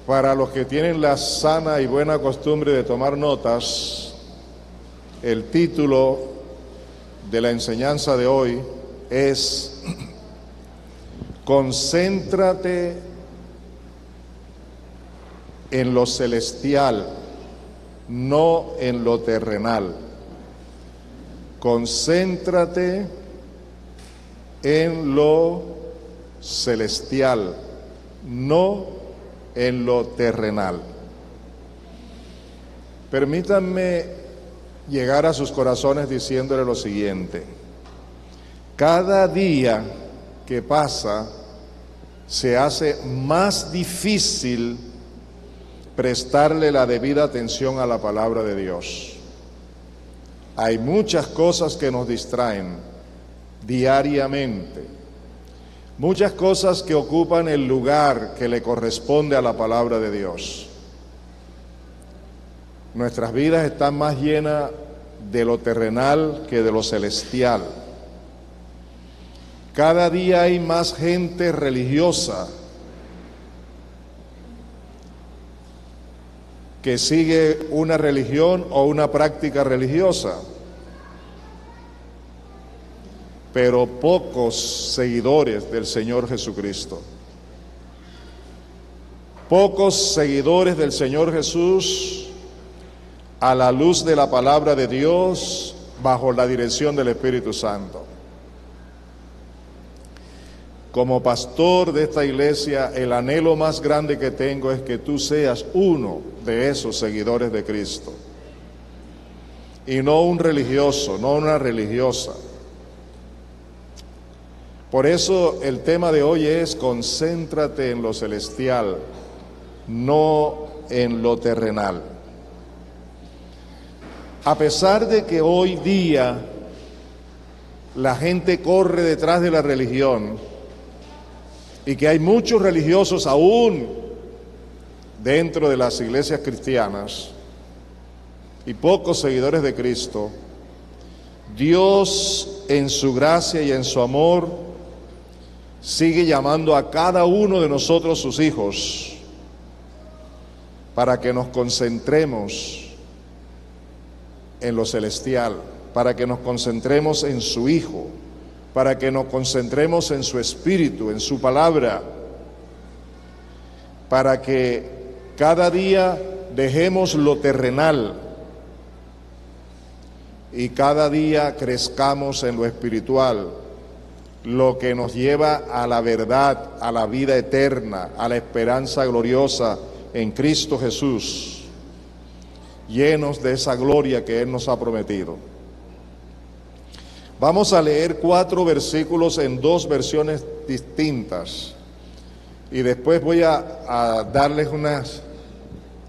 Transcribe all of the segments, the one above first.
Para los que tienen la sana y buena costumbre de tomar notas, el título de la enseñanza de hoy es Concéntrate en lo celestial, no en lo terrenal. Concéntrate en lo celestial, no en lo terrenal. Permítanme llegar a sus corazones diciéndole lo siguiente: cada día que pasa se hace más difícil prestarle la debida atención a la palabra de Dios. Hay muchas cosas que nos distraen diariamente, muchas cosas que ocupan el lugar que le corresponde a la palabra de Dios. Nuestras vidas están más llenas de lo terrenal que de lo celestial. Cada día hay más gente religiosa que sigue una religión o una práctica religiosa, pero pocos seguidores del Señor Jesucristo. Pocos seguidores del Señor Jesús a la luz de la palabra de Dios, bajo la dirección del Espíritu Santo. Como pastor de esta iglesia, el anhelo más grande que tengo es que tú seas uno de esos seguidores de Cristo, y no un religioso, no una religiosa. Por eso el tema de hoy es concéntrate en lo celestial, no en lo terrenal. A pesar de que hoy día la gente corre detrás de la religión y que hay muchos religiosos aún dentro de las iglesias cristianas y pocos seguidores de Cristo, Dios en su gracia y en su amor sigue llamando a cada uno de nosotros sus hijos para que nos concentremos en lo celestial, para que nos concentremos en su Hijo, para que nos concentremos en su Espíritu, en su palabra, para que cada día dejemos lo terrenal y cada día crezcamos en lo espiritual, lo que nos lleva a la verdad, a la vida eterna, a la esperanza gloriosa en Cristo Jesús, llenos de esa gloria que Él nos ha prometido. Vamos a leer 4 versículos en 2 versiones distintas y después voy a darles unas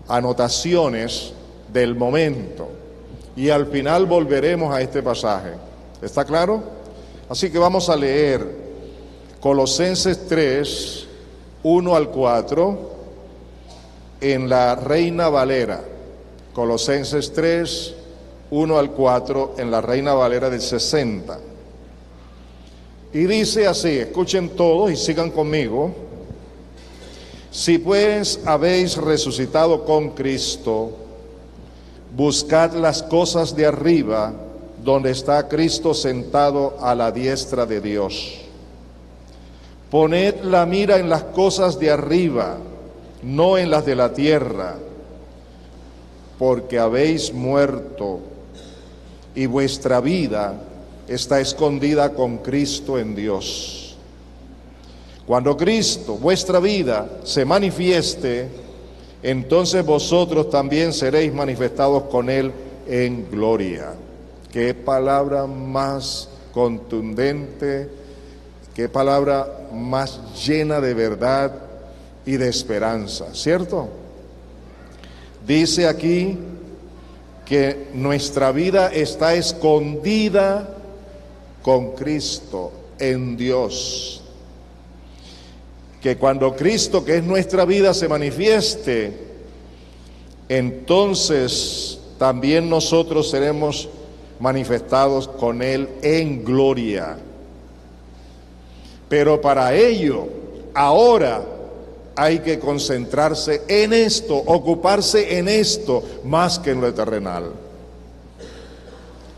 anotaciones del momento y al final volveremos a este pasaje. ¿Está claro? Así que vamos a leer Colosenses 3, 1 al 4 en la Reina Valera. Colosenses 3, 1 al 4 en la Reina Valera del 60. Y dice así, escuchen todos y sigan conmigo: si pues habéis resucitado con Cristo, buscad las cosas de arriba, donde está Cristo sentado a la diestra de Dios. Poned la mira en las cosas de arriba, no en las de la tierra, porque habéis muerto y vuestra vida está escondida con Cristo en Dios. Cuando Cristo, vuestra vida, se manifieste, entonces vosotros también seréis manifestados con Él en gloria. Qué palabra más contundente, qué palabra más llena de verdad y de esperanza, ¿cierto? Dice aquí que nuestra vida está escondida con Cristo en Dios. Que cuando Cristo, que es nuestra vida, se manifieste, entonces también nosotros seremos manifestados con Él en gloria. Pero para ello, ahora hay que concentrarse en esto, ocuparse en esto, más que en lo terrenal.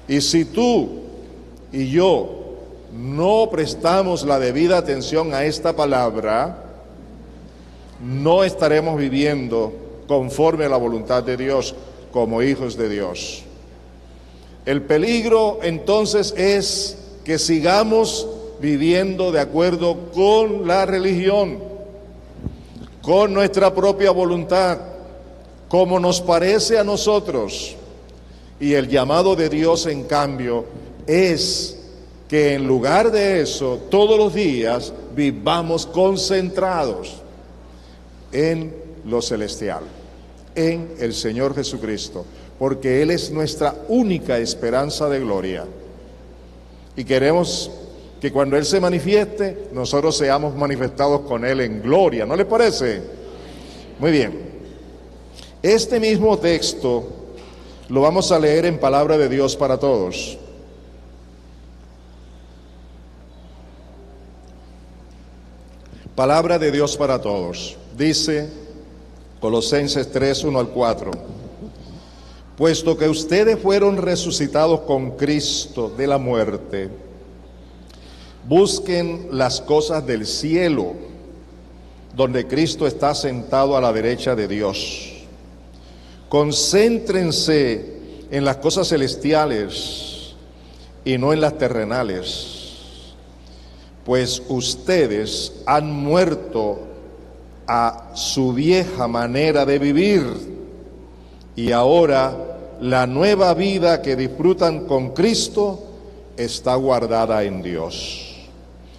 Y si tú y yo no prestamos la debida atención a esta palabra, no estaremos viviendo conforme a la voluntad de Dios, como hijos de Dios. El peligro entonces es que sigamos viviendo de acuerdo con la religión, con nuestra propia voluntad, como nos parece a nosotros. Y el llamado de Dios, en cambio, es que en lugar de eso, todos los días vivamos concentrados en lo celestial, en el Señor Jesucristo, porque Él es nuestra única esperanza de gloria. Y queremos que cuando Él se manifieste, nosotros seamos manifestados con Él en gloria. ¿No les parece? Muy bien. Este mismo texto lo vamos a leer en Palabra de Dios para Todos. Palabra de Dios para todos. Dice Colosenses 3, 1 al 4. Puesto que ustedes fueron resucitados con Cristo de la muerte, busquen las cosas del cielo, donde Cristo está sentado a la derecha de Dios. Concéntrense en las cosas celestiales y no en las terrenales, pues ustedes han muerto a su vieja manera de vivir y ahora la nueva vida que disfrutan con Cristo está guardada en Dios.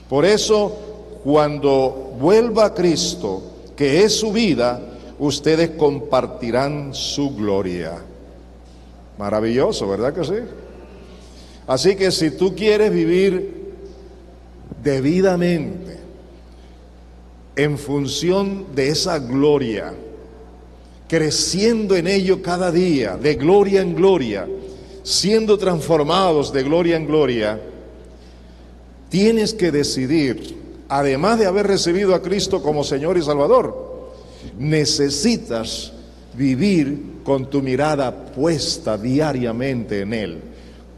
Por eso, cuando vuelva Cristo, que es su vida, ustedes compartirán su gloria. Maravilloso, ¿verdad que sí? Así que si tú quieres vivir debidamente en función de esa gloria, creciendo en ello cada día, de gloria en gloria, siendo transformados de gloria en gloria, tienes que decidir, además de haber recibido a Cristo como Señor y Salvador, necesitas vivir con tu mirada puesta diariamente en Él,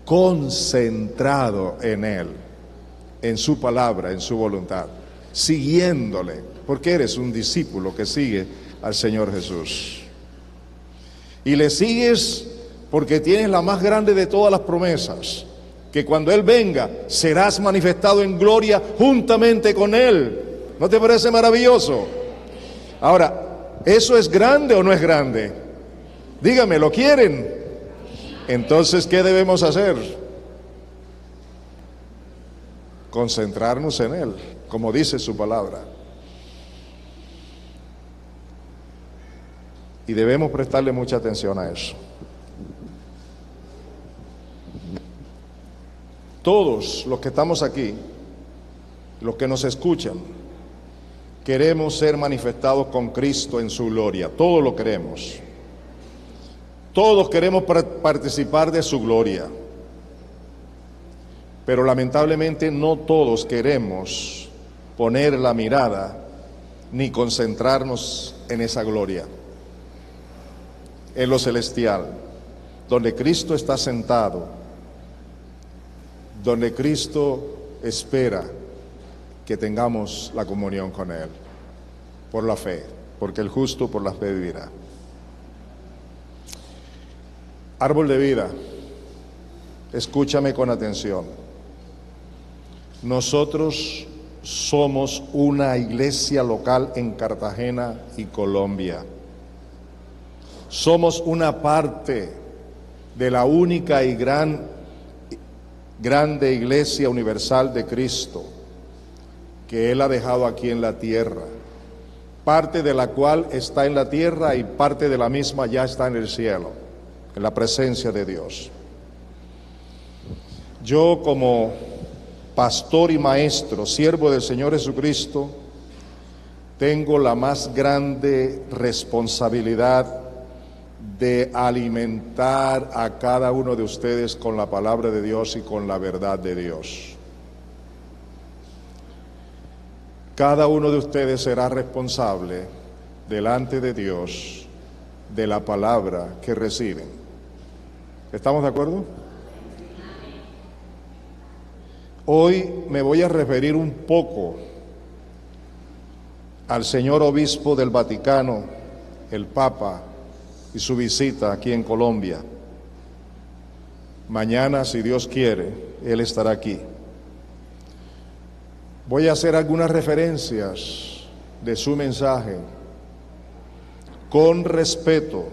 concentrado en Él, en su palabra, en su voluntad, siguiéndole, porque eres un discípulo que sigue al Señor Jesús. Y le sigues porque tienes la más grande de todas las promesas, que cuando Él venga serás manifestado en gloria juntamente con Él. ¿No te parece maravilloso? Ahora, ¿eso es grande o no es grande? Dígame, ¿lo quieren? Entonces, ¿qué debemos hacer? Concentrarnos en Él, como dice su palabra. Y debemos prestarle mucha atención a eso. Todos los que estamos aquí, los que nos escuchan, queremos ser manifestados con Cristo en su gloria. Todos lo queremos. Todos queremos participar de su gloria. Pero lamentablemente no todos queremos poner la mirada ni concentrarnos en esa gloria, en lo celestial, donde Cristo está sentado, donde Cristo espera que tengamos la comunión con Él, por la fe, porque el justo por la fe vivirá. Árbol de vida, escúchame con atención. Nosotros somos una iglesia local en Cartagena y Colombia. Somos una parte de la única y grande iglesia universal de Cristo que Él ha dejado aquí en la tierra, parte de la cual está en la tierra y parte de la misma ya está en el cielo, en la presencia de Dios. Yo, como pastor y maestro, siervo del Señor Jesucristo, tengo la más grande responsabilidad de alimentar a cada uno de ustedes con la palabra de Dios y con la verdad de Dios. Cada uno de ustedes será responsable delante de Dios de la palabra que reciben. ¿Estamos de acuerdo? Hoy me voy a referir un poco al señor obispo del Vaticano, el Papa, y su visita aquí en Colombia. Mañana, si Dios quiere, él estará aquí. Voy a hacer algunas referencias de su mensaje con respeto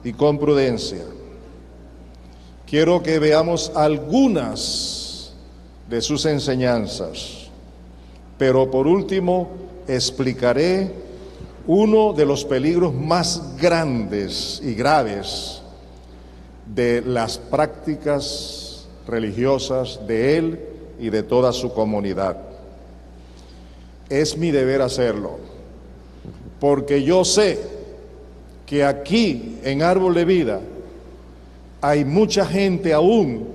y con prudencia. Quiero que veamos algunas de sus enseñanzas, pero por último explicaré uno de los peligros más grandes y graves de las prácticas religiosas de él y de toda su comunidad. Es mi deber hacerlo, porque yo sé que aquí en Árbol de Vida hay mucha gente aún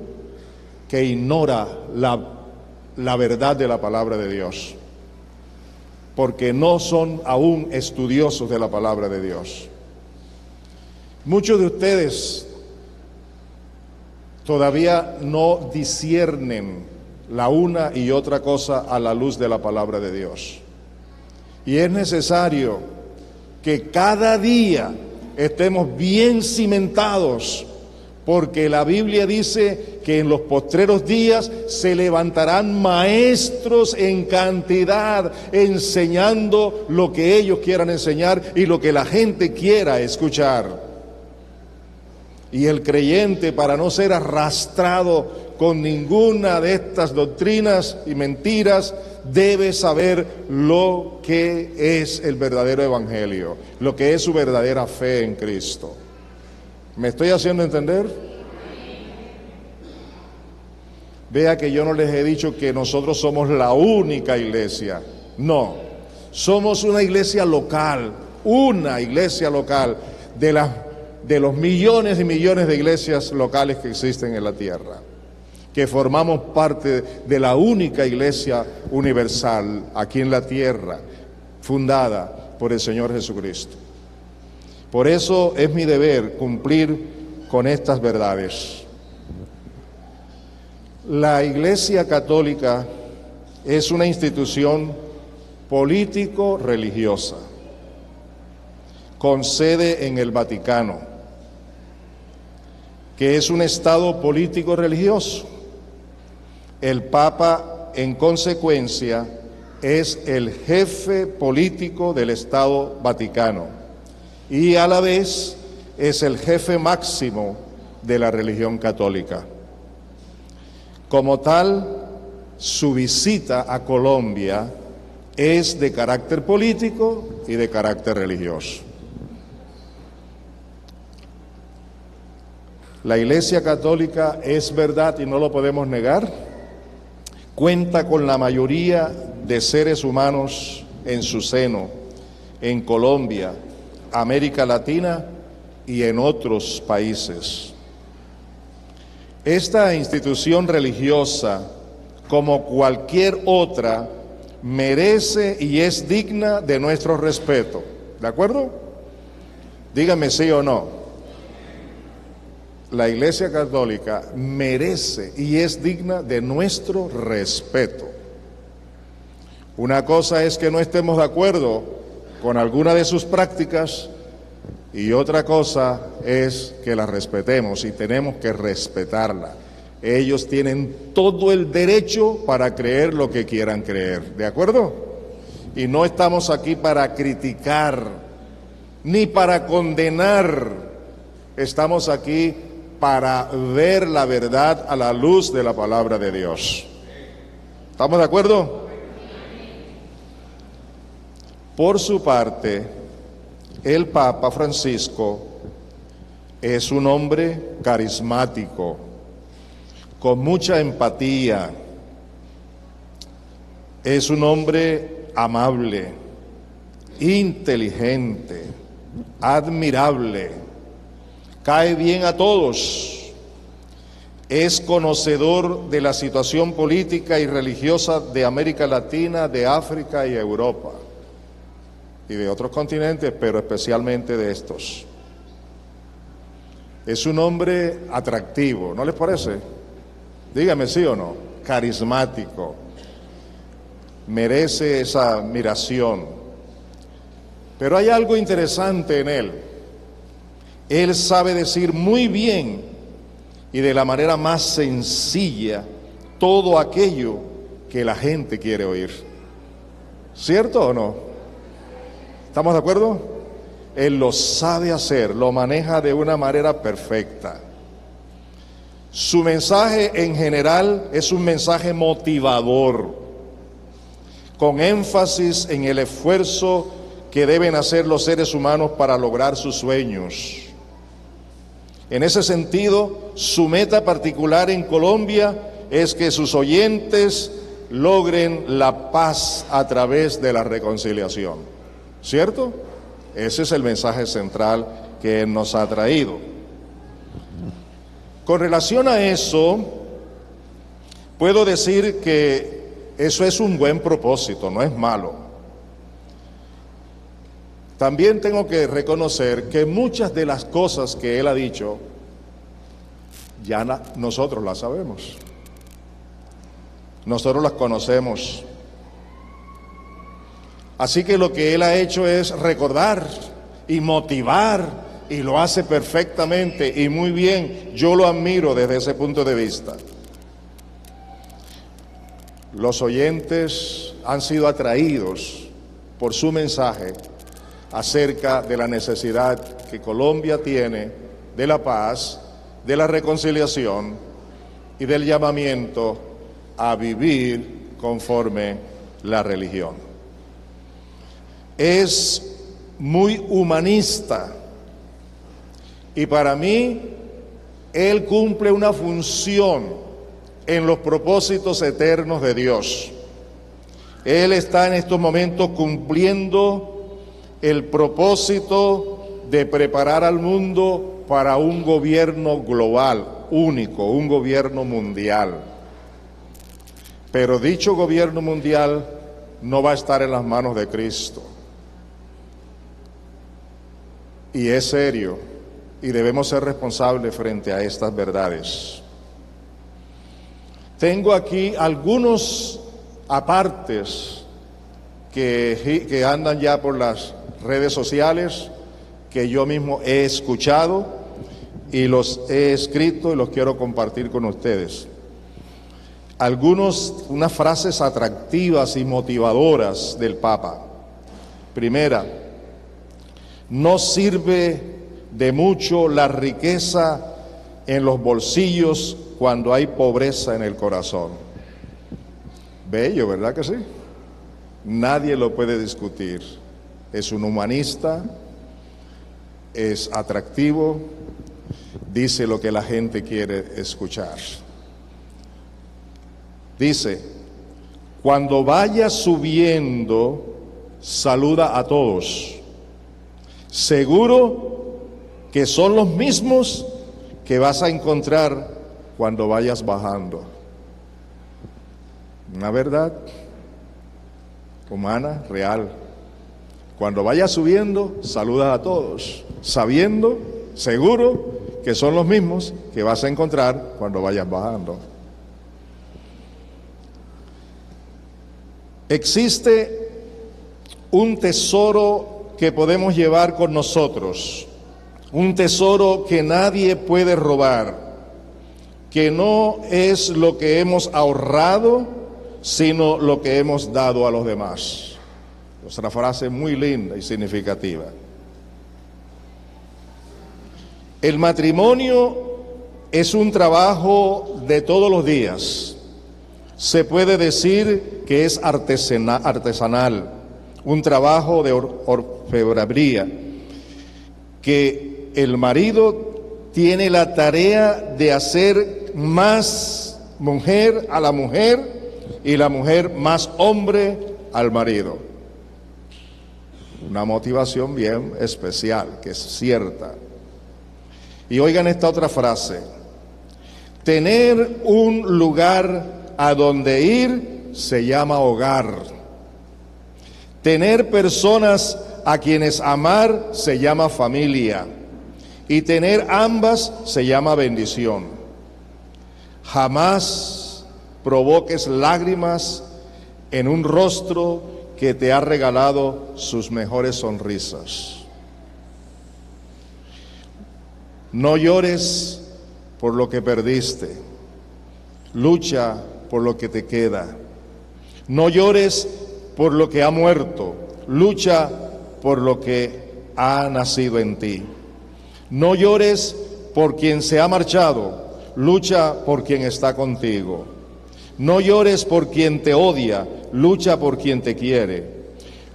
que ignora la verdad de la palabra de Dios, porque no son aún estudiosos de la palabra de Dios. Muchos de ustedes todavía no disciernen la una y otra cosa a la luz de la palabra de Dios. Y es necesario que cada día estemos bien cimentados, porque la Biblia dice que en los postreros días se levantarán maestros en cantidad, enseñando lo que ellos quieran enseñar y lo que la gente quiera escuchar. Y el creyente, para no ser arrastrado con ninguna de estas doctrinas y mentiras, debe saber lo que es el verdadero evangelio, lo que es su verdadera fe en Cristo. ¿Me estoy haciendo entender? Vea que yo no les he dicho que nosotros somos la única iglesia. No, somos una iglesia local de los millones y millones de iglesias locales que existen en la tierra, que formamos parte de la única iglesia universal aquí en la tierra, fundada por el Señor Jesucristo. Por eso es mi deber cumplir con estas verdades. La Iglesia Católica es una institución político-religiosa, con sede en el Vaticano, que es un estado político-religioso. El Papa, en consecuencia, es el jefe político del Estado Vaticano y a la vez es el jefe máximo de la religión católica. Como tal, su visita a Colombia es de carácter político y de carácter religioso. La Iglesia Católica es verdad y no lo podemos negar. Cuenta con la mayoría de seres humanos en su seno, en Colombia, América Latina y en otros países. Esta institución religiosa, como cualquier otra, merece y es digna de nuestro respeto. ¿De acuerdo? Dígame sí o no. La Iglesia Católica merece y es digna de nuestro respeto. Una cosa es que no estemos de acuerdo con alguna de sus prácticas y otra cosa es que la respetemos y tenemos que respetarla. Ellos tienen todo el derecho para creer lo que quieran creer, ¿de acuerdo? Y no estamos aquí para criticar ni para condenar, estamos aquí para ver la verdad a la luz de la palabra de Dios. ¿Estamos de acuerdo? Por su parte, el Papa Francisco es un hombre carismático, con mucha empatía, es un hombre amable, inteligente, admirable, cae bien a todos, es conocedor de la situación política y religiosa de América Latina, de África y Europa. y de otros continentes, pero especialmente de estos. Es un hombre atractivo, ¿no les parece? Dígame sí o no. Carismático. Merece esa admiración. Pero hay algo interesante en él. Él sabe decir muy bien y de la manera más sencilla todo aquello que la gente quiere oír. ¿Cierto o no? ¿Estamos de acuerdo? Él lo sabe hacer, lo maneja de una manera perfecta. Su mensaje en general es un mensaje motivador, con énfasis en el esfuerzo que deben hacer los seres humanos para lograr sus sueños. En ese sentido, su meta particular en Colombia es que sus oyentes logren la paz a través de la reconciliación. ¿Cierto? Ese es el mensaje central que Él nos ha traído. Con relación a eso, puedo decir que eso es un buen propósito, no es malo. También tengo que reconocer que muchas de las cosas que Él ha dicho, ya nosotros las sabemos. Nosotros las conocemos. Así que lo que Él ha hecho es recordar y motivar, y lo hace perfectamente y muy bien. Yo lo admiro desde ese punto de vista. Los oyentes han sido atraídos por su mensaje acerca de la necesidad que Colombia tiene de la paz, de la reconciliación y del llamamiento a vivir conforme la religión. Es muy humanista y para mí Él cumple una función en los propósitos eternos de Dios. Él está en estos momentos cumpliendo el propósito de preparar al mundo para un gobierno global, único, un gobierno mundial. Pero dicho gobierno mundial no va a estar en las manos de Cristo. Y es serio, y debemos ser responsables frente a estas verdades. Tengo aquí algunos apartes que andan ya por las redes sociales, que yo mismo he escuchado y los he escrito y los quiero compartir con ustedes. Unas frases atractivas y motivadoras del Papa. Primera, no sirve de mucho la riqueza en los bolsillos cuando hay pobreza en el corazón. Bello, ¿verdad que sí? Nadie lo puede discutir. Es un humanista, es atractivo, dice lo que la gente quiere escuchar. Dice, cuando vayas subiendo, saluda a todos. Seguro que son los mismos que vas a encontrar cuando vayas bajando. Una verdad humana, real. Cuando vayas subiendo, saluda a todos, sabiendo, seguro, que son los mismos que vas a encontrar cuando vayas bajando. Existe un tesoro que podemos llevar con nosotros, un tesoro que nadie puede robar, que no es lo que hemos ahorrado, sino lo que hemos dado a los demás. Otra frase muy linda y significativa. El matrimonio es un trabajo de todos los días. Se puede decir que es artesanal, un trabajo de orfebrería, que el marido tiene la tarea de hacer más mujer a la mujer y la mujer más hombre al marido. Una motivación bien especial, que es cierta. Y oigan esta otra frase: tener un lugar a donde ir se llama hogar. Tener personas a quienes amar se llama familia, y tener ambas se llama bendición. Jamás provoques lágrimas en un rostro que te ha regalado sus mejores sonrisas. No llores por lo que perdiste, lucha por lo que te queda. No llores por lo que ha muerto, lucha por lo que ha nacido en ti. No llores por quien se ha marchado, lucha por quien está contigo. No llores por quien te odia, lucha por quien te quiere.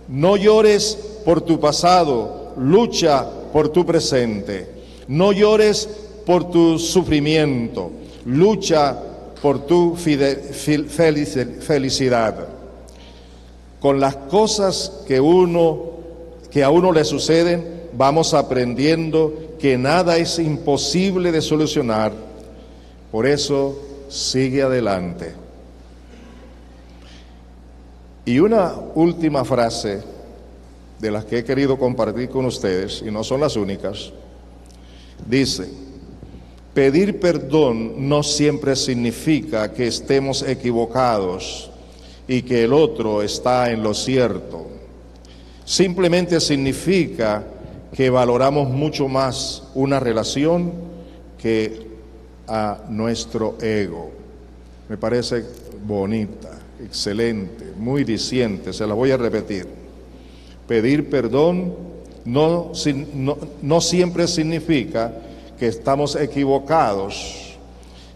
No llores por tu pasado, lucha por tu presente. No llores por tu sufrimiento, lucha por tu felicidad. Con las cosas que a uno le suceden, vamos aprendiendo que nada es imposible de solucionar. Por eso, sigue adelante. Y una última frase de las que he querido compartir con ustedes, y no son las únicas, dice: pedir perdón no siempre significa que estemos equivocados y que el otro está en lo cierto. Simplemente significa que valoramos mucho más una relación que a nuestro ego. Me parece bonita, excelente, muy diciente, se la voy a repetir. Pedir perdón no siempre significa que estamos equivocados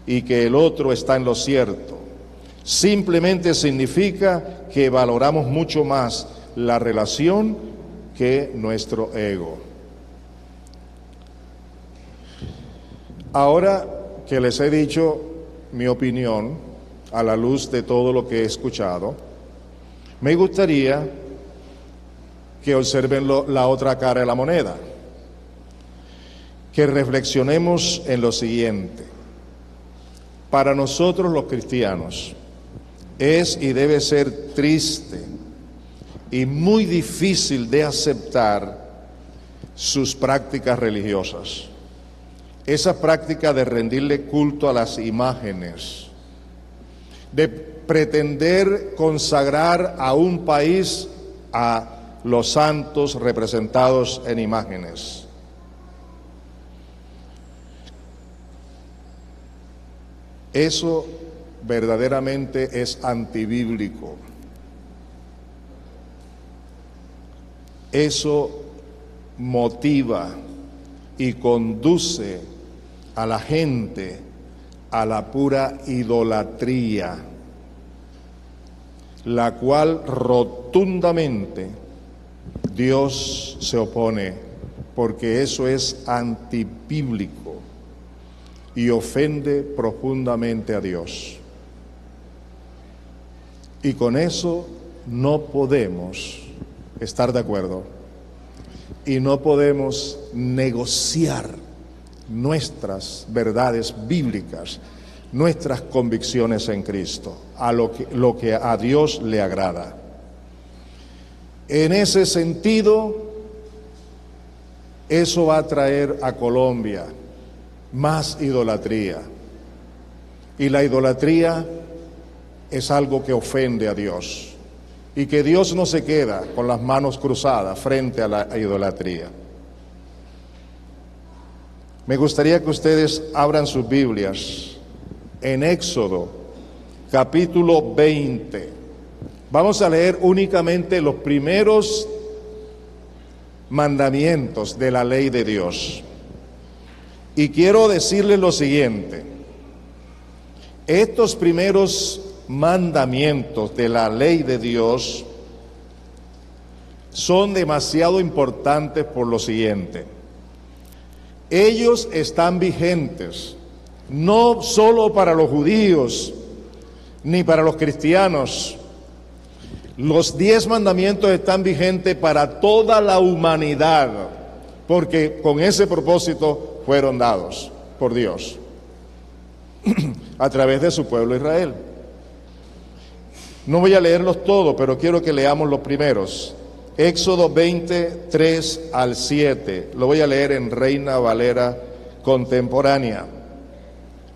y que el otro está en lo cierto. Simplemente significa que valoramos mucho más la relación que nuestro ego. Ahora que les he dicho mi opinión a la luz de todo lo que he escuchado, me gustaría que observen la otra cara de la moneda, que reflexionemos en lo siguiente. Para nosotros los cristianos es y debe ser triste y muy difícil de aceptar sus prácticas religiosas. Esa práctica de rendirle culto a las imágenes, de pretender consagrar a un país a los santos representados en imágenes. Eso verdaderamente es antibíblico. Eso motiva y conduce a la gente a la pura idolatría, la cual rotundamente Dios se opone, porque eso es antibíblico y ofende profundamente a Dios. Y con eso no podemos estar de acuerdo y no podemos negociar nuestras verdades bíblicas, nuestras convicciones en Cristo, a lo que a Dios le agrada. En ese sentido, eso va a traer a Colombia más idolatría. Y la idolatría es algo que ofende a Dios. Y que Dios no se queda con las manos cruzadas frente a la idolatría. Me gustaría que ustedes abran sus Biblias en Éxodo, capítulo 20. Vamos a leer únicamente los primeros mandamientos de la ley de Dios. Y quiero decirles lo siguiente: estos primeros mandamientos de la ley de Dios son demasiado importantes por lo siguiente. Ellos están vigentes no solo para los judíos ni para los cristianos. Los 10 mandamientos están vigentes para toda la humanidad, porque con ese propósito fueron dados por Dios a través de su pueblo Israel. No voy a leerlos todos, pero quiero que leamos los primeros. Éxodo 20, 3 al 7. Lo voy a leer en Reina Valera contemporánea.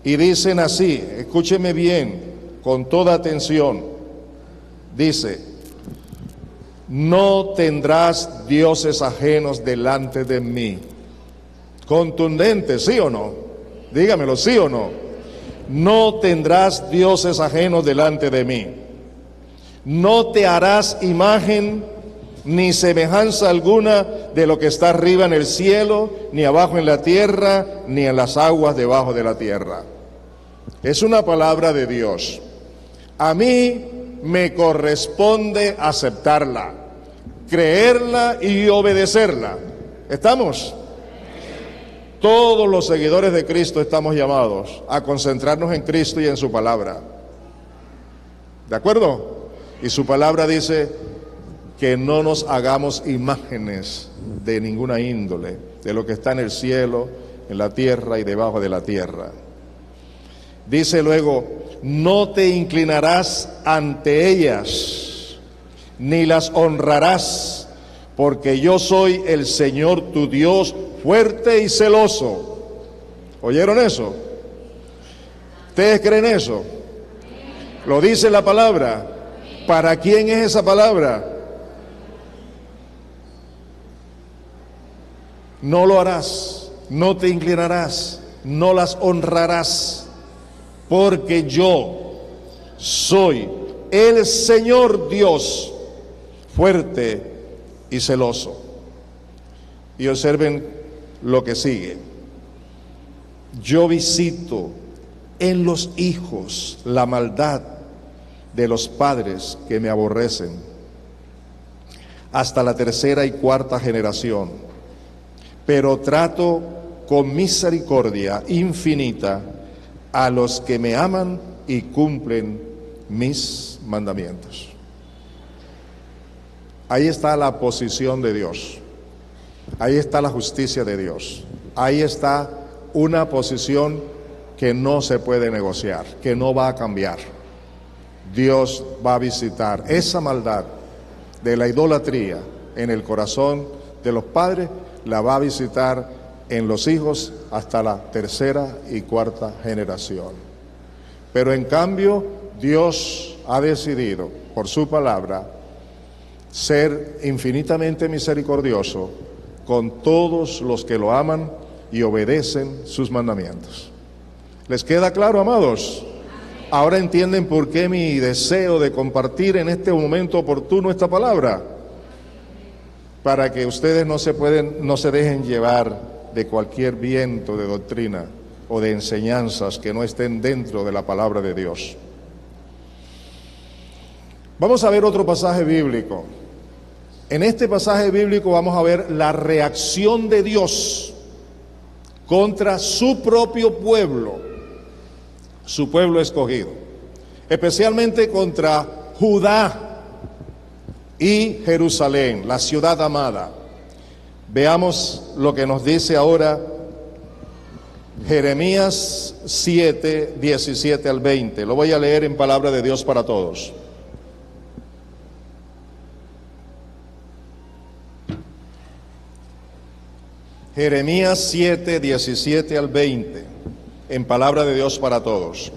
Y dicen así, escúcheme bien, con toda atención. Dice: no tendrás dioses ajenos delante de mí. Contundente, ¿sí o no? Dígamelo, ¿sí o no? No tendrás dioses ajenos delante de mí. No te harás imagen ni semejanza alguna de lo que está arriba en el cielo, ni abajo en la tierra, ni en las aguas debajo de la tierra. Es una palabra de Dios. A mí me corresponde aceptarla, creerla y obedecerla. ¿Estamos? Todos los seguidores de Cristo estamos llamados a concentrarnos en Cristo y en su palabra. ¿De acuerdo? Y su palabra dice que no nos hagamos imágenes de ninguna índole, de lo que está en el cielo, en la tierra y debajo de la tierra. Dice luego: no te inclinarás ante ellas, ni las honrarás, porque yo soy el Señor tu Dios, fuerte y celoso. ¿Oyeron eso? ¿Ustedes creen eso? Lo dice la palabra. ¿Para quién es esa palabra? No lo harás, no te inclinarás, no las honrarás, porque yo soy el Señor Dios, fuerte y celoso. Y observen lo que sigue: yo visito en los hijos la maldad de los padres que me aborrecen, hasta la tercera y cuarta generación. Pero trato con misericordia infinita a los que me aman y cumplen mis mandamientos. Ahí está la posición de Dios. Ahí está la justicia de Dios. Ahí está una posición que no se puede negociar, que no va a cambiar. Dios va a visitar esa maldad de la idolatría en el corazón de los padres, la va a visitar en los hijos hasta la tercera y cuarta generación. Pero en cambio, Dios ha decidido, por su palabra, ser infinitamente misericordioso con todos los que lo aman y obedecen sus mandamientos. ¿Les queda claro, amados? Ahora entienden por qué mi deseo de compartir en este momento oportuno esta palabra, para que ustedes no se dejen llevar de cualquier viento de doctrina o de enseñanzas que no estén dentro de la palabra de Dios. Vamos a ver otro pasaje bíblico. En este pasaje bíblico vamos a ver la reacción de Dios contra su propio pueblo, su pueblo escogido, especialmente contra Judá y Jerusalén, la ciudad amada. Veamos lo que nos dice ahora Jeremías 7, 17 al 20. Lo voy a leer en palabra de Dios para todos. Jeremías 7, 17 al 20, en palabra de Dios para todos.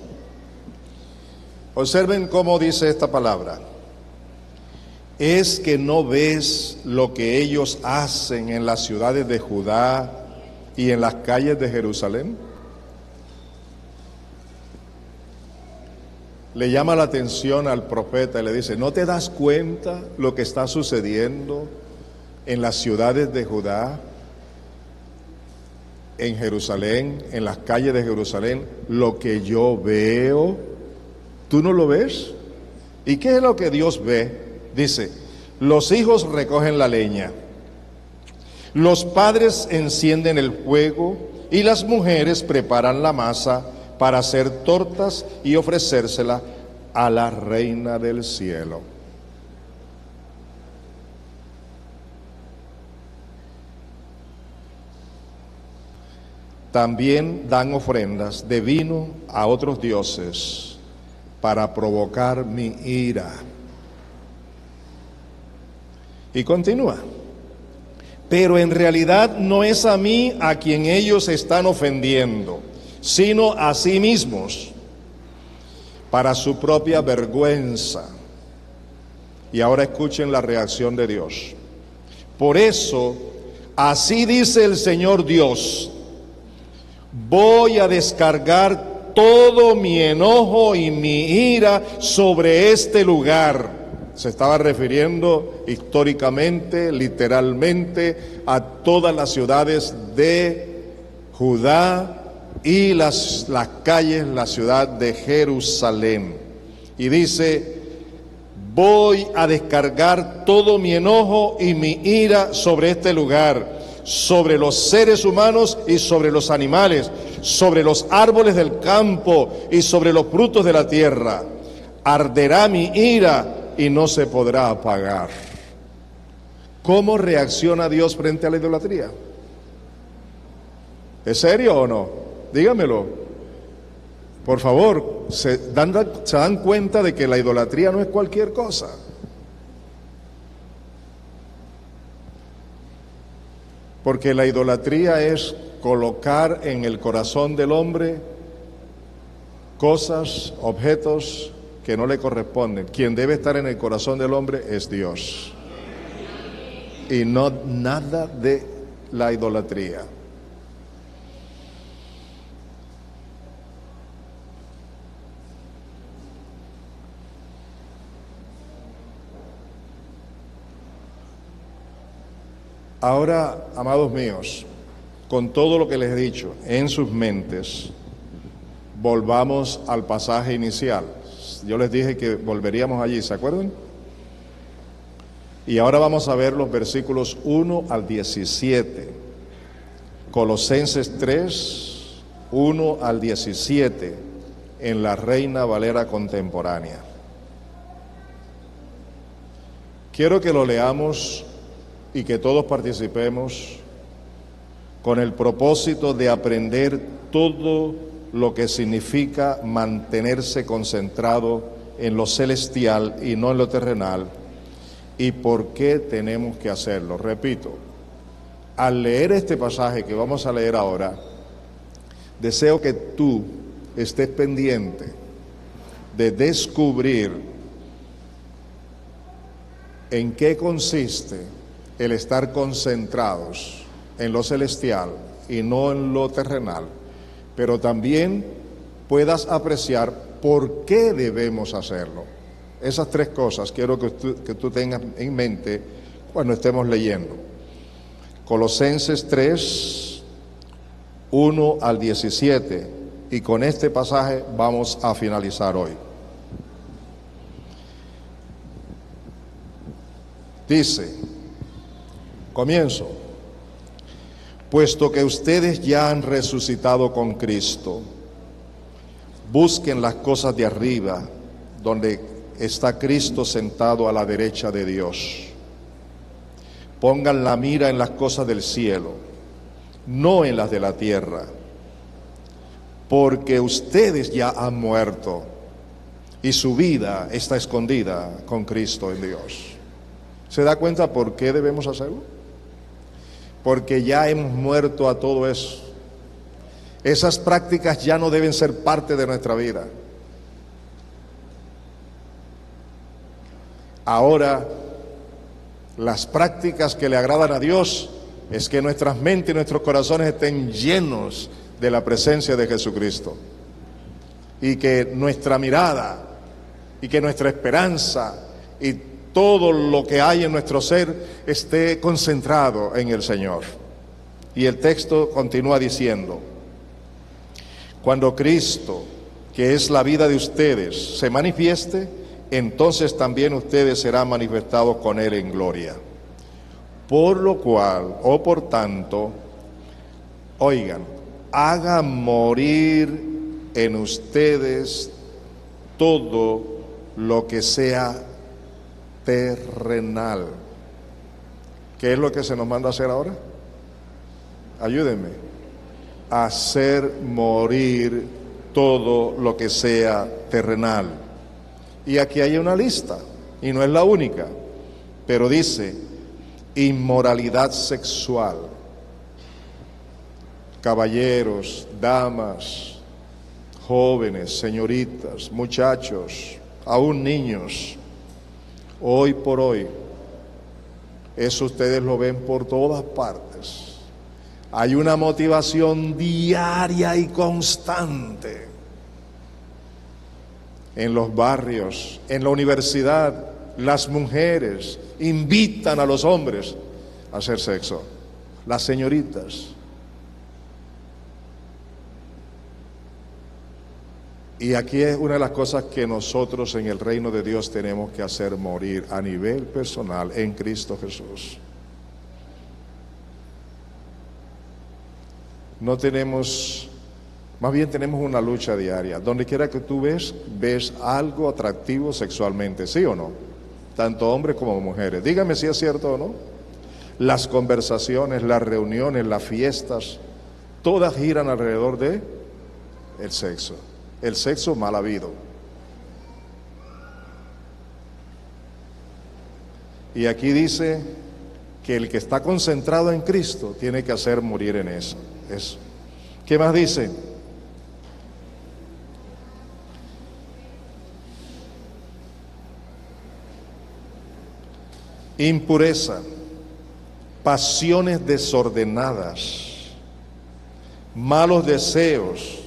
Observen cómo dice esta palabra. ¿Es que no ves lo que ellos hacen en las ciudades de Judá y en las calles de Jerusalén? Le llama la atención al profeta y le dice: ¿no te das cuenta lo que está sucediendo en las ciudades de Judá, en Jerusalén, en las calles de Jerusalén? Lo que yo veo, ¿tú no lo ves? ¿Y qué es lo que Dios ve? Dice: los hijos recogen la leña, los padres encienden el fuego y las mujeres preparan la masa para hacer tortas y ofrecérsela a la reina del cielo. También dan ofrendas de vino a otros dioses para provocar mi ira. Y continúa. Pero en realidad no es a mí a quien ellos están ofendiendo, sino a sí mismos, para su propia vergüenza. Y ahora escuchen la reacción de Dios. Por eso, así dice el Señor Dios: voy a descargar todo mi enojo y mi ira sobre este lugar. Se estaba refiriendo históricamente, literalmente, a todas las ciudades de Judá y las calles, la ciudad de Jerusalén. Y dice: voy a descargar todo mi enojo y mi ira sobre este lugar, sobre los seres humanos y sobre los animales, sobre los árboles del campo y sobre los frutos de la tierra. Arderá mi ira y no se podrá apagar. ¿Cómo reacciona Dios frente a la idolatría? ¿Es serio o no? Dígamelo. Por favor, se dan cuenta de que la idolatría no es cualquier cosa. Porque la idolatría es colocar en el corazón del hombre cosas, objetos que no le corresponden. Quien debe estar en el corazón del hombre es Dios. Y no nada de la idolatría. Ahora, amados míos, con todo lo que les he dicho en sus mentes, volvamos al pasaje inicial. Yo les dije que volveríamos allí, ¿se acuerdan? Y ahora vamos a ver los versículos 1 al 17. Colosenses 3, 1 al 17, en la Reina Valera contemporánea. Quiero que lo leamos y que todos participemos con el propósito de aprender todo lo que significa mantenerse concentrado en lo celestial y no en lo terrenal, y por qué tenemos que hacerlo. Repito, al leer este pasaje que vamos a leer ahora, deseo que tú estés pendiente de descubrir en qué consiste el estar concentrados en lo celestial y no en lo terrenal, pero también puedas apreciar por qué debemos hacerlo. Esas tres cosas quiero que tú tengas en mente cuando estemos leyendo. Colosenses 3, 1 al 17, y con este pasaje vamos a finalizar hoy. Dice, comienzo: puesto que ustedes ya han resucitado con Cristo, busquen las cosas de arriba, donde está Cristo sentado a la derecha de Dios. Pongan la mira en las cosas del cielo, no en las de la tierra, porque ustedes ya han muerto y su vida está escondida con Cristo en Dios. ¿Se da cuenta por qué debemos hacerlo? Porque ya hemos muerto a todo eso. Esas prácticas ya no deben ser parte de nuestra vida. Ahora, las prácticas que le agradan a Dios es que nuestras mentes y nuestros corazones estén llenos de la presencia de Jesucristo, y que nuestra mirada y que nuestra esperanza y todo lo que hay en nuestro ser esté concentrado en el Señor. Y el texto continúa diciendo: cuando Cristo, que es la vida de ustedes, se manifieste, entonces también ustedes serán manifestados con Él en gloria. Por lo cual, o por tanto, oigan, hagan morir en ustedes todo lo que sea terrenal. ¿Qué es lo que se nos manda a hacer ahora? Ayúdenme. Hacer morir todo lo que sea terrenal. Y aquí hay una lista, y no es la única, pero dice: inmoralidad sexual. Caballeros, damas, jóvenes, señoritas, muchachos, aún niños, hoy por hoy, eso ustedes lo ven por todas partes. Hay una motivación diaria y constante en los barrios, en la universidad. Las mujeres invitan a los hombres a hacer sexo, las señoritas. Y aquí es una de las cosas que nosotros en el reino de Dios tenemos que hacer morir a nivel personal en Cristo Jesús. No tenemos, más bien tenemos una lucha diaria. Donde quiera que tú ves algo atractivo sexualmente, ¿sí o no? Tanto hombres como mujeres. Dígame si es cierto o no. Las conversaciones, las reuniones, las fiestas, todas giran alrededor de el sexo. El sexo mal habido. Y aquí dice que el que está concentrado en Cristo tiene que hacer morir en eso. ¿Qué más dice? Impureza, pasiones desordenadas, malos deseos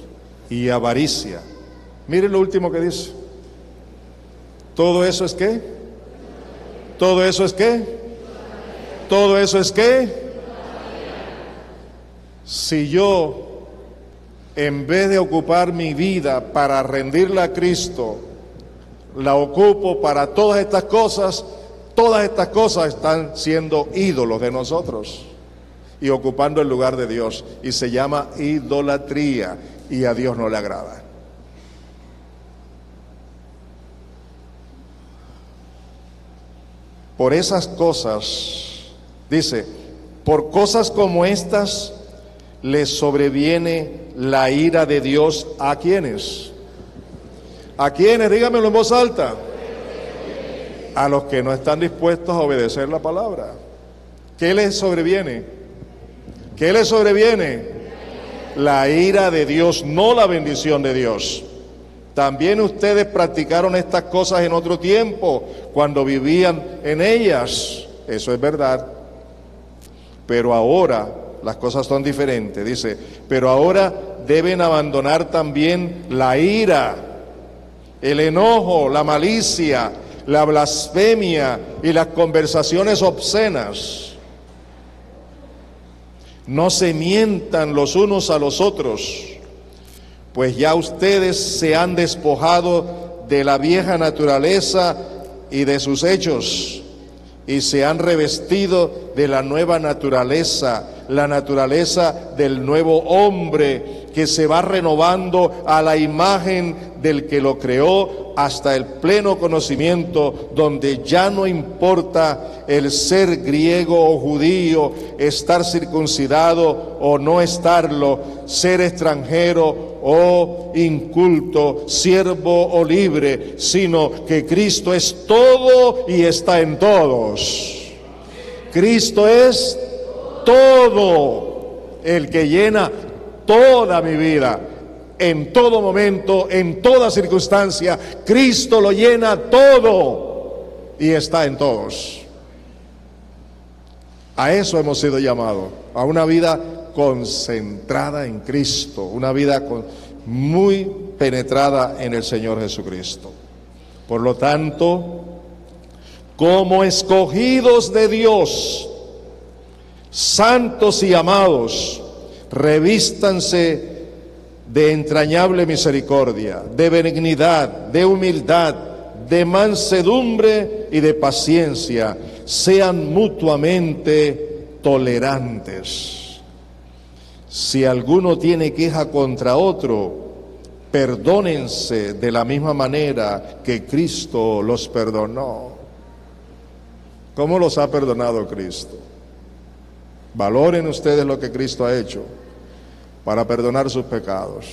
y avaricia. Miren lo último que dice. ¿Todo eso es qué? ¿Todo eso es qué? ¿Todo eso es qué? Si yo, en vez de ocupar mi vida para rendirla a Cristo, la ocupo para todas estas cosas están siendo ídolos de nosotros y ocupando el lugar de Dios, y se llama idolatría, y a Dios no le agrada. Por esas cosas, dice, por cosas como estas les sobreviene la ira de Dios. ¿A quiénes? ¿A quiénes? Dígamelo en voz alta. A los que no están dispuestos a obedecer la palabra. ¿Qué les sobreviene? ¿Qué les sobreviene? La ira de Dios, no la bendición de Dios. También ustedes practicaron estas cosas en otro tiempo, cuando vivían en ellas. Eso es verdad. Pero ahora las cosas son diferentes. Dice, pero ahora deben abandonar también la ira, el enojo, la malicia, la blasfemia y las conversaciones obscenas. No se mientan los unos a los otros, pues ya ustedes se han despojado de la vieja naturaleza y de sus hechos, y se han revestido de la nueva naturaleza, la naturaleza del nuevo hombre, que se va renovando a la imagen del que lo creó hasta el pleno conocimiento, donde ya no importa el ser griego o judío, estar circuncidado o no estarlo, ser extranjero o inculto, siervo o libre, sino que Cristo es todo y está en todos. Cristo es todo, el que llena toda mi vida, en todo momento, en toda circunstancia. Cristo lo llena todo y está en todos. A eso hemos sido llamados, a una vida concentrada en Cristo, una vida muy penetrada en el Señor Jesucristo. Por lo tanto, como escogidos de Dios, santos y amados, revístanse de entrañable misericordia, de benignidad, de humildad, de mansedumbre y de paciencia. Sean mutuamente tolerantes. Si alguno tiene queja contra otro, perdónense de la misma manera que Cristo los perdonó. ¿Cómo los ha perdonado Cristo? Valoren ustedes lo que Cristo ha hecho para perdonar sus pecados.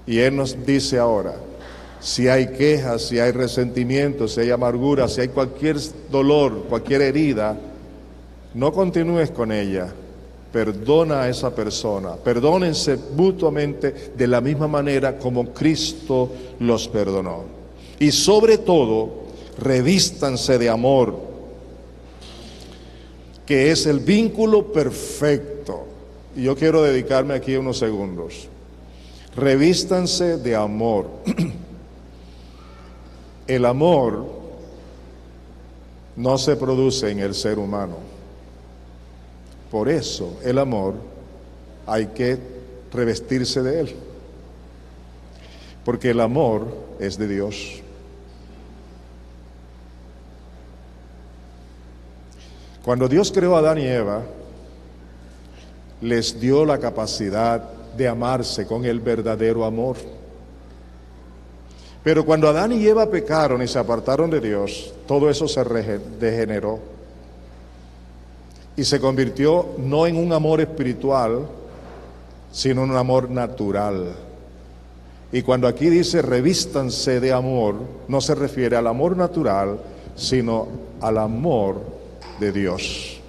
Y Él nos dice ahora, si hay quejas, si hay resentimiento, si hay amargura, si hay cualquier dolor, cualquier herida, no continúes con ella, perdona a esa persona, perdónense mutuamente de la misma manera como Cristo los perdonó. Y sobre todo, revístanse de amor, que es el vínculo perfecto. Y yo quiero dedicarme aquí unos segundos. Revístanse de amor. El amor no se produce en el ser humano. Por eso el amor hay que revestirse de él. Porque el amor es de Dios. Cuando Dios creó a Adán y Eva, les dio la capacidad de amarse con el verdadero amor. Pero cuando Adán y Eva pecaron y se apartaron de Dios, todo eso se degeneró y se convirtió no en un amor espiritual, sino en un amor natural. Y cuando aquí dice revístanse de amor, no se refiere al amor natural, sino al amor de Dios.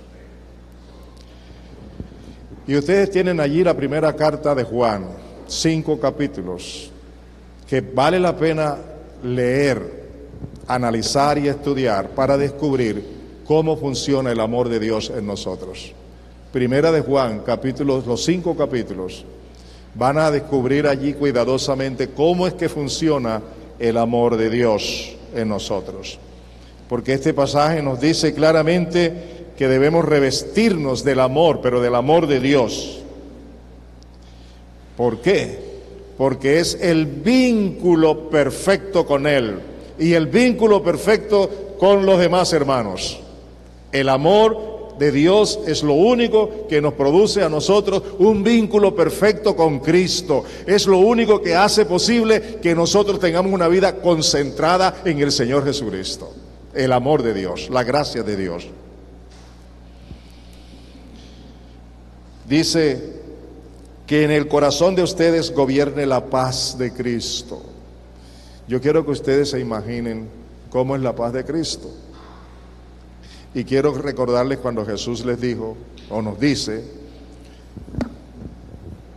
Y ustedes tienen allí la primera carta de Juan, 5 capítulos, que vale la pena leer, analizar y estudiar para descubrir cómo funciona el amor de Dios en nosotros. Primera de Juan, los 5 capítulos, van a descubrir allí cuidadosamente cómo es que funciona el amor de Dios en nosotros. Porque este pasaje nos dice claramente que debemos revestirnos del amor, pero del amor de Dios. ¿Por qué? Porque es el vínculo perfecto con Él y el vínculo perfecto con los demás hermanos. El amor de Dios es lo único que nos produce a nosotros un vínculo perfecto con Cristo. Es lo único que hace posible que nosotros tengamos una vida concentrada en el Señor Jesucristo. El amor de Dios, la gracia de Dios. Dice que en el corazón de ustedes gobierne la paz de Cristo. Yo quiero que ustedes se imaginen cómo es la paz de Cristo. Y quiero recordarles cuando Jesús les dijo, o nos dice,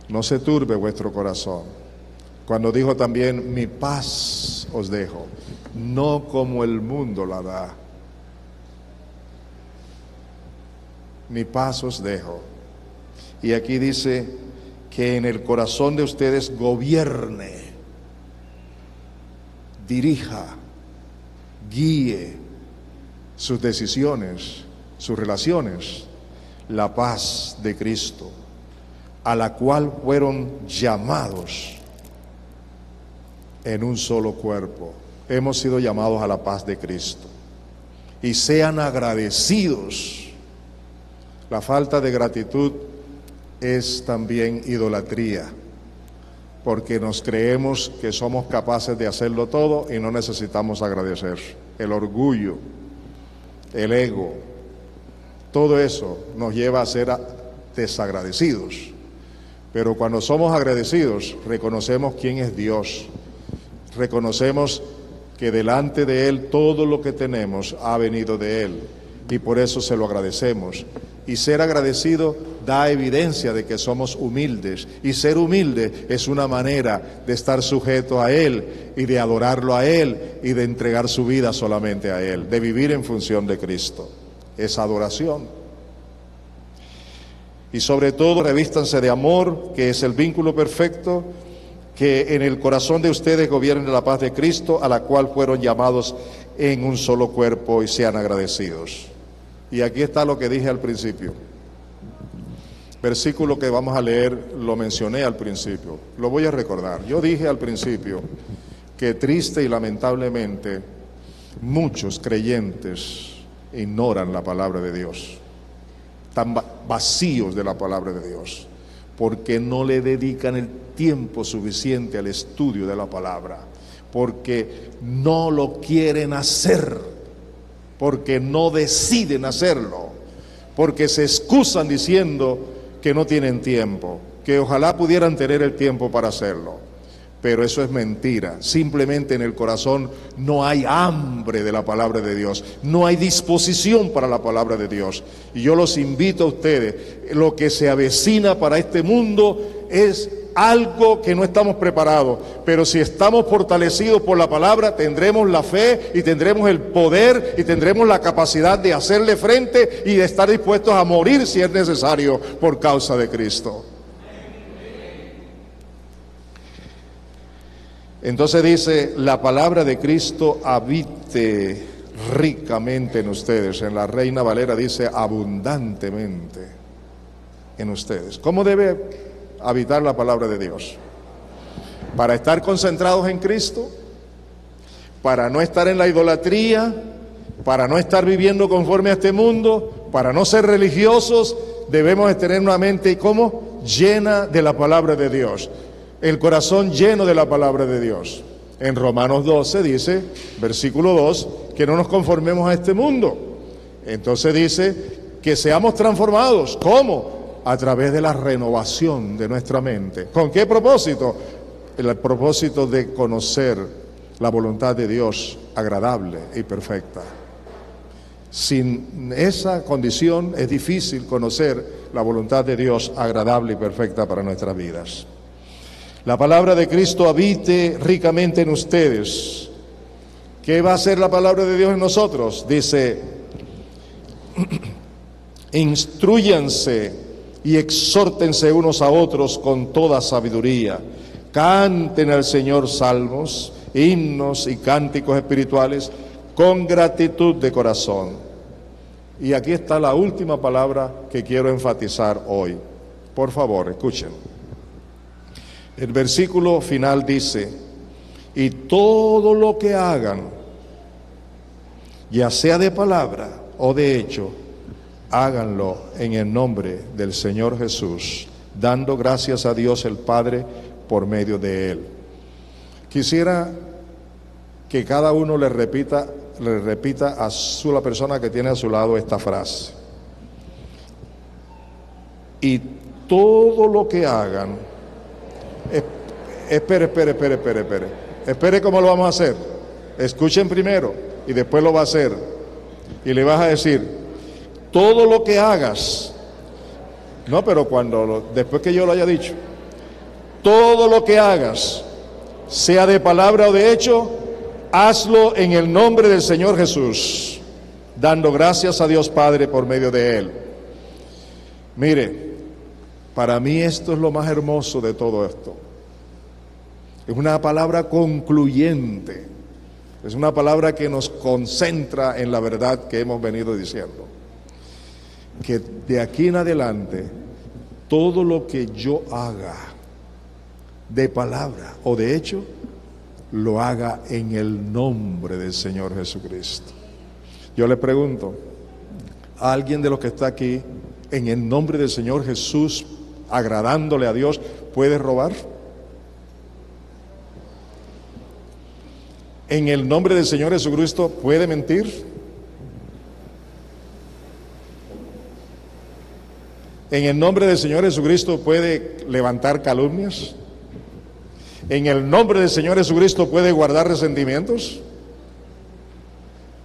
no se turbe vuestro corazón. Cuando dijo también, mi paz os dejo, no como el mundo la da. Mi paz os dejo. Y aquí dice que en el corazón de ustedes gobierne, dirija, guíe sus decisiones, sus relaciones, la paz de Cristo, a la cual fueron llamados en un solo cuerpo. Hemos sido llamados a la paz de Cristo. Y sean agradecidos. La falta de gratitud es también idolatría, porque nos creemos que somos capaces de hacerlo todo y no necesitamos agradecer. El orgullo, el ego, todo eso nos lleva a ser desagradecidos. Pero cuando somos agradecidos, reconocemos quién es Dios, reconocemos que delante de Él todo lo que tenemos ha venido de Él, y por eso se lo agradecemos. Y ser agradecido da evidencia de que somos humildes, y ser humilde es una manera de estar sujeto a Él y de adorarlo a Él y de entregar su vida solamente a Él, de vivir en función de Cristo. Es adoración. Y sobre todo revístanse de amor, que es el vínculo perfecto, que en el corazón de ustedes gobierne la paz de Cristo, a la cual fueron llamados en un solo cuerpo, y sean agradecidos. Y aquí está lo que dije al principio. Versículo que vamos a leer, lo mencioné al principio, lo voy a recordar. Yo dije al principio que triste y lamentablemente muchos creyentes ignoran la palabra de Dios, están vacíos de la palabra de Dios, porque no le dedican el tiempo suficiente al estudio de la palabra, porque no lo quieren hacer, porque no deciden hacerlo, porque se excusan diciendo que no tienen tiempo, que ojalá pudieran tener el tiempo para hacerlo. Pero eso es mentira. Simplemente en el corazón no hay hambre de la palabra de Dios, no hay disposición para la palabra de Dios. Y yo los invito a ustedes, lo que se avecina para este mundo es algo que no estamos preparados, pero si estamos fortalecidos por la palabra, tendremos la fe y tendremos el poder y tendremos la capacidad de hacerle frente y de estar dispuestos a morir si es necesario por causa de Cristo. Entonces dice, la palabra de Cristo habite ricamente en ustedes. En la Reina Valera dice abundantemente en ustedes. ¿Cómo debe habitar la palabra de Dios? Para estar concentrados en Cristo, para no estar en la idolatría, para no estar viviendo conforme a este mundo, para no ser religiosos, debemos de tener una mente ¿cómo? Llena de la palabra de Dios. El corazón lleno de la palabra de Dios. En Romanos 12 dice, versículo 2, que no nos conformemos a este mundo. Entonces dice que seamos transformados. ¿Cómo? A través de la renovación de nuestra mente. ¿Con qué propósito? El propósito de conocer la voluntad de Dios agradable y perfecta. Sin esa condición es difícil conocer la voluntad de Dios agradable y perfecta para nuestras vidas. La palabra de Cristo habite ricamente en ustedes. ¿Qué va a hacer la palabra de Dios en nosotros? Dice, instrúyanse y exhórtense unos a otros con toda sabiduría. Canten al Señor salmos, himnos y cánticos espirituales con gratitud de corazón. Y aquí está la última palabra que quiero enfatizar hoy. Por favor, escuchen. El versículo final dice, y todo lo que hagan, ya sea de palabra o de hecho, háganlo en el nombre del Señor Jesús, dando gracias a Dios el Padre por medio de Él. Quisiera que cada uno le repita a la persona que tiene a su lado esta frase. Y todo lo que hagan, espere cómo lo vamos a hacer. Escuchen primero y después lo va a hacer. Y le vas a decir, todo lo que hagas, no, pero después que yo lo haya dicho, todo lo que hagas, sea de palabra o de hecho, hazlo en el nombre del Señor Jesús, dando gracias a Dios Padre por medio de Él. Mire, para mí esto es lo más hermoso de todo esto. Es una palabra concluyente. Es una palabra que nos concentra en la verdad que hemos venido diciendo. Que de aquí en adelante, todo lo que yo haga, de palabra o de hecho, lo haga en el nombre del Señor Jesucristo. Yo le pregunto, ¿a alguien de los que está aquí, en el nombre del Señor Jesús, agradándole a Dios, puede robar? ¿En el nombre del Señor Jesucristo puede mentir? ¿En el nombre del Señor Jesucristo puede levantar calumnias? ¿En el nombre del Señor Jesucristo puede guardar resentimientos?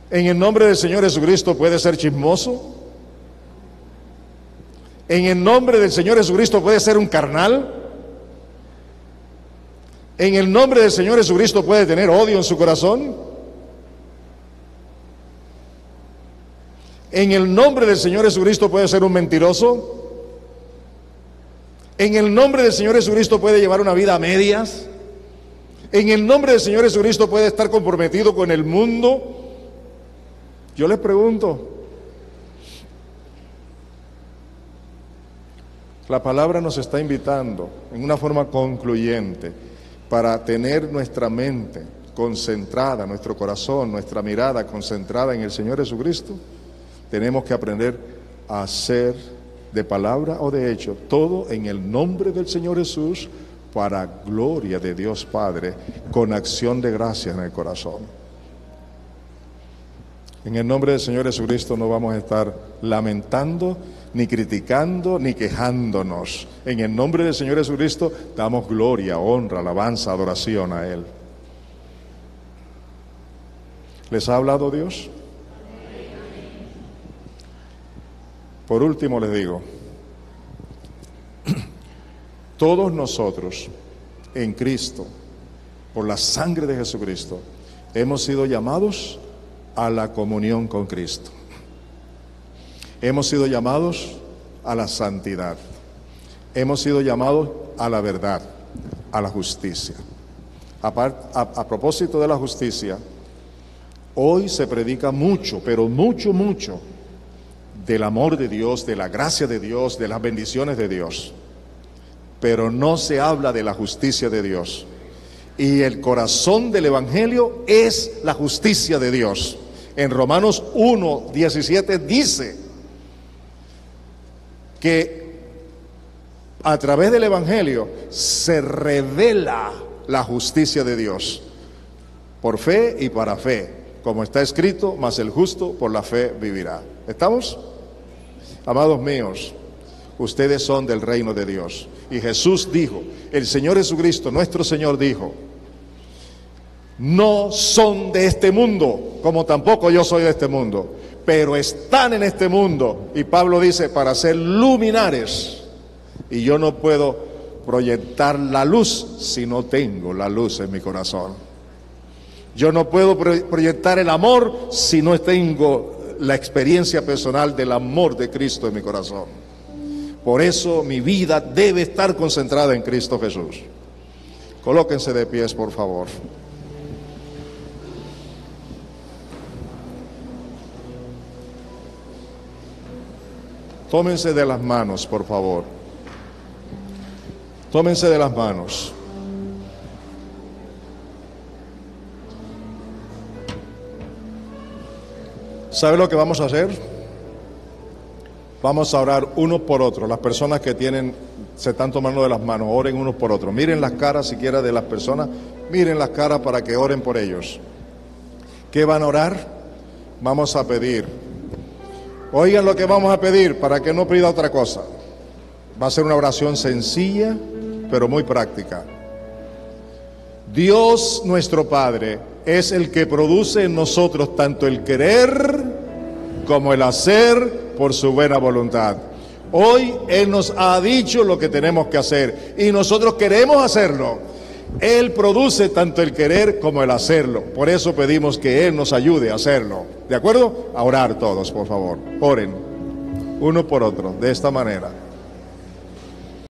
¿En el nombre del Señor Jesucristo puede ser chismoso? ¿En el nombre del Señor Jesucristo puede ser un carnal? ¿En el nombre del Señor Jesucristo puede tener odio en su corazón? ¿En el nombre del Señor Jesucristo puede ser un mentiroso? ¿En el nombre del Señor Jesucristo puede llevar una vida a medias? ¿En el nombre del Señor Jesucristo puede estar comprometido con el mundo? Yo les pregunto. La palabra nos está invitando en una forma concluyente para tener nuestra mente concentrada, nuestro corazón, nuestra mirada concentrada en el Señor Jesucristo. Tenemos que aprender a hacer de palabra o de hecho todo en el nombre del Señor Jesús, para gloria de Dios Padre, con acción de gracias en el corazón. En el nombre del Señor Jesucristo no vamos a estar lamentando ni criticando, ni quejándonos. En el nombre del Señor Jesucristo damos gloria, honra, alabanza, adoración a Él. ¿Les ha hablado Dios? Por último les digo, todos nosotros en Cristo, por la sangre de Jesucristo, hemos sido llamados a la comunión con Cristo. Hemos sido llamados a la santidad. Hemos sido llamados a la verdad, a la justicia. A propósito de la justicia, hoy se predica mucho, pero mucho, mucho, del amor de Dios, de la gracia de Dios, de las bendiciones de Dios. Pero no se habla de la justicia de Dios. Y el corazón del Evangelio es la justicia de Dios. En Romanos 1:17 dice que a través del Evangelio se revela la justicia de Dios, por fe y para fe, como está escrito, mas el justo por la fe vivirá. ¿Estamos? Amados míos, ustedes son del reino de Dios. Y Jesús dijo, el Señor Jesucristo, nuestro Señor dijo, no son de este mundo, como tampoco yo soy de este mundo, pero están en este mundo. Y Pablo dice, para ser luminares. Y yo no puedo proyectar la luz si no tengo la luz en mi corazón. Yo no puedo proyectar el amor si no tengo la experiencia personal del amor de Cristo en mi corazón. Por eso mi vida debe estar concentrada en Cristo Jesús. Colóquense de pies, por favor. Tómense de las manos, por favor. Tómense de las manos. ¿Sabe lo que vamos a hacer? Vamos a orar uno por otro. Las personas que se están tomando de las manos, oren unos por otros. Miren las caras siquiera de las personas, miren las caras para que oren por ellos. ¿Qué van a orar? Vamos a pedir. Oigan lo que vamos a pedir para que no pida otra cosa. Va a ser una oración sencilla, pero muy práctica. Dios nuestro Padre es el que produce en nosotros tanto el querer como el hacer por su buena voluntad. Hoy Él nos ha dicho lo que tenemos que hacer y nosotros queremos hacerlo. Él produce tanto el querer como el hacerlo. Por eso pedimos que Él nos ayude a hacerlo. ¿De acuerdo? A orar todos, por favor. Oren uno por otro, de esta manera.